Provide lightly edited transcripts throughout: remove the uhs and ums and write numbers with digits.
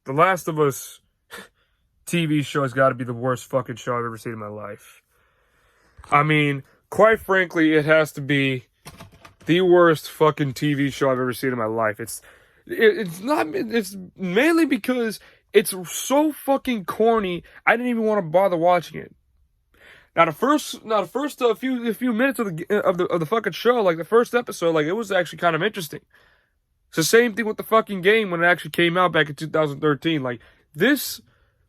The Last of Us TV show has got to be the worst fucking show I've ever seen in my life. I mean, quite frankly, it has to be the worst fucking TV show I've ever seen in my life. It's mainly because it's so fucking corny. I didn't even want to bother watching it. Now the first few minutes of the fucking show, like the first episode, like it was actually kind of interesting. It's the same thing with the fucking game when it actually came out back in 2013. Like, this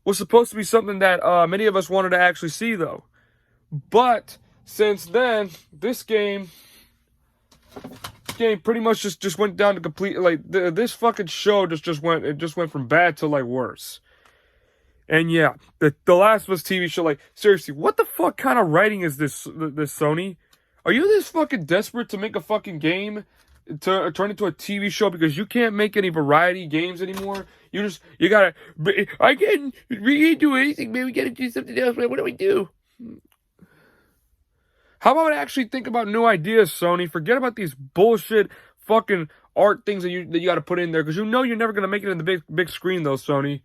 was supposed to be something that many of us wanted to actually see, though. But since then, this game pretty much just went down to complete, like, this fucking show just went from bad to like worse. And yeah, the Last of Us TV show, like, seriously, what the fuck kind of writing is this Sony? Are you this fucking desperate to make a fucking game to turn into a TV show because you can't make any variety games anymore? We can't do anything, man. We gotta do something else, man. What do we do? How about actually think about new ideas, Sony? Forget about these bullshit fucking art things that you gotta put in there, because you know you're never gonna make it in the big screen, though, Sony.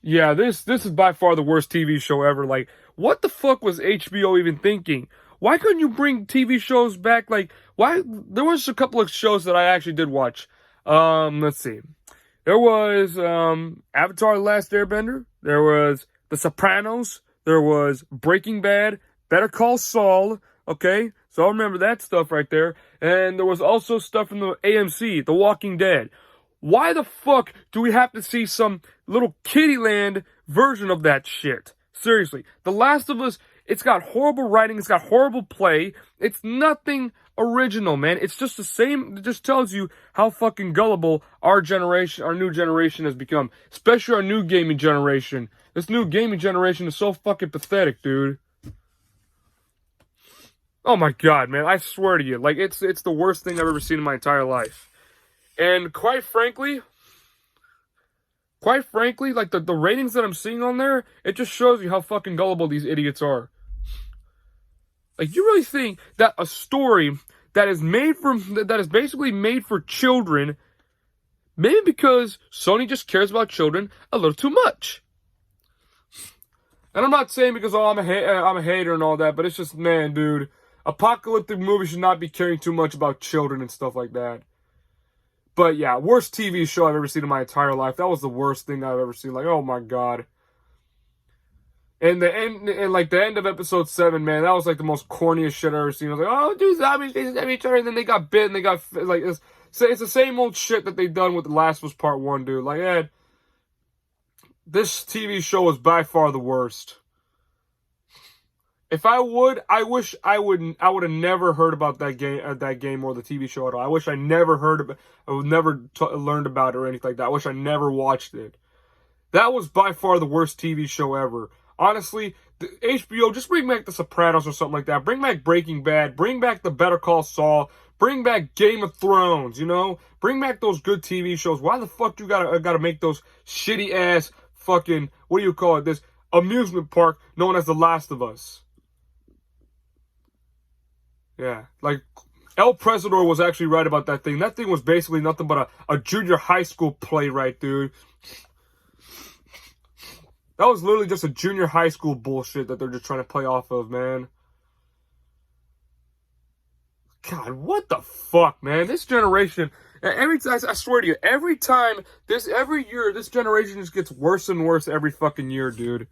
Yeah, this is by far the worst TV show ever. Like, what the fuck was HBO even thinking? Why couldn't you bring TV shows back? Like, why? There was a couple of shows that I actually did watch. Let's see. There was Avatar: The Last Airbender. There was The Sopranos. There was Breaking Bad. Better Call Saul. Okay, so I remember that stuff right there. And there was also stuff from the AMC, The Walking Dead. Why the fuck do we have to see some little kiddieland version of that shit? Seriously, The Last of Us, it's got horrible writing, it's got horrible play, it's nothing original, man. It's just the same. It just tells you how fucking gullible our new generation has become. Especially our new gaming generation. This new gaming generation is so fucking pathetic, dude. Oh my god, man, I swear to you, like, it's the worst thing I've ever seen in my entire life. And quite frankly, like, the ratings that I'm seeing on there, it just shows you how fucking gullible these idiots are. Like, you really think that a story that is basically made for children, maybe because Sony just cares about children a little too much. And I'm not saying because, I'm a hater and all that, but it's just, man, dude, apocalyptic movies should not be caring too much about children and stuff like that. But yeah, worst TV show I've ever seen in my entire life. That was the worst thing I've ever seen. Like, oh my god. And the end of episode 7, man, that was like the most corniest shit I've ever seen. I was like, oh, dude, zombies chasing each other, and then they got bit, and they got, like, it's the same old shit that they done with The Last of Us Part 1, dude. Like, Ed, this TV show was by far the worst. If I wish I would have never heard about that game or the TV show at all. I wish I never learned about it or anything like that. I wish I never watched it. That was by far the worst TV show ever. Honestly, the HBO, just bring back The Sopranos or something like that. Bring back Breaking Bad. Bring back the Better Call Saul. Bring back Game of Thrones, you know? Bring back those good TV shows. Why the fuck you gotta make those shitty ass fucking, what do you call it, this amusement park known as The Last of Us? Yeah, like, El Presidor was actually right about that thing. That thing was basically nothing but a junior high school playwright, dude. That was literally just a junior high school bullshit that they're just trying to play off of, man. God, what the fuck, man? This generation, I swear to you, every year, this generation just gets worse and worse every fucking year, dude.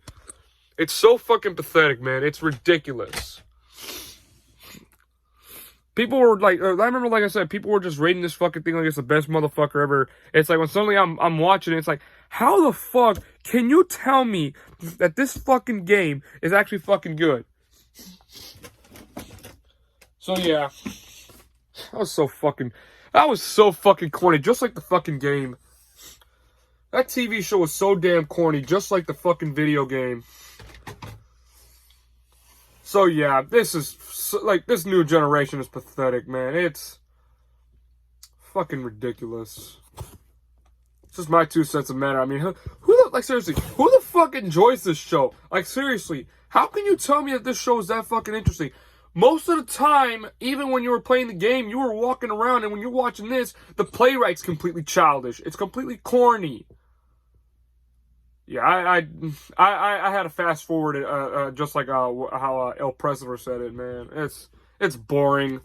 It's so fucking pathetic, man. It's ridiculous. People were like, I remember, like I said, people were just rating this fucking thing like it's the best motherfucker ever. It's like when suddenly I'm watching it, it's like, how the fuck can you tell me that this fucking game is actually fucking good? So yeah, that was so fucking corny, just like the fucking game. That TV show was so damn corny, just like the fucking video game. So yeah, this new generation is pathetic, man. It's fucking ridiculous. It's just my 2 cents a matter. I mean, seriously, who the fuck enjoys this show? Like, seriously, how can you tell me that this show is that fucking interesting? most of the time, even when you were playing the game, you were walking around, and when you're watching this, the playwright's completely childish. It's completely corny. Yeah, I had to fast forward it, just like how El President said it, man. It's boring.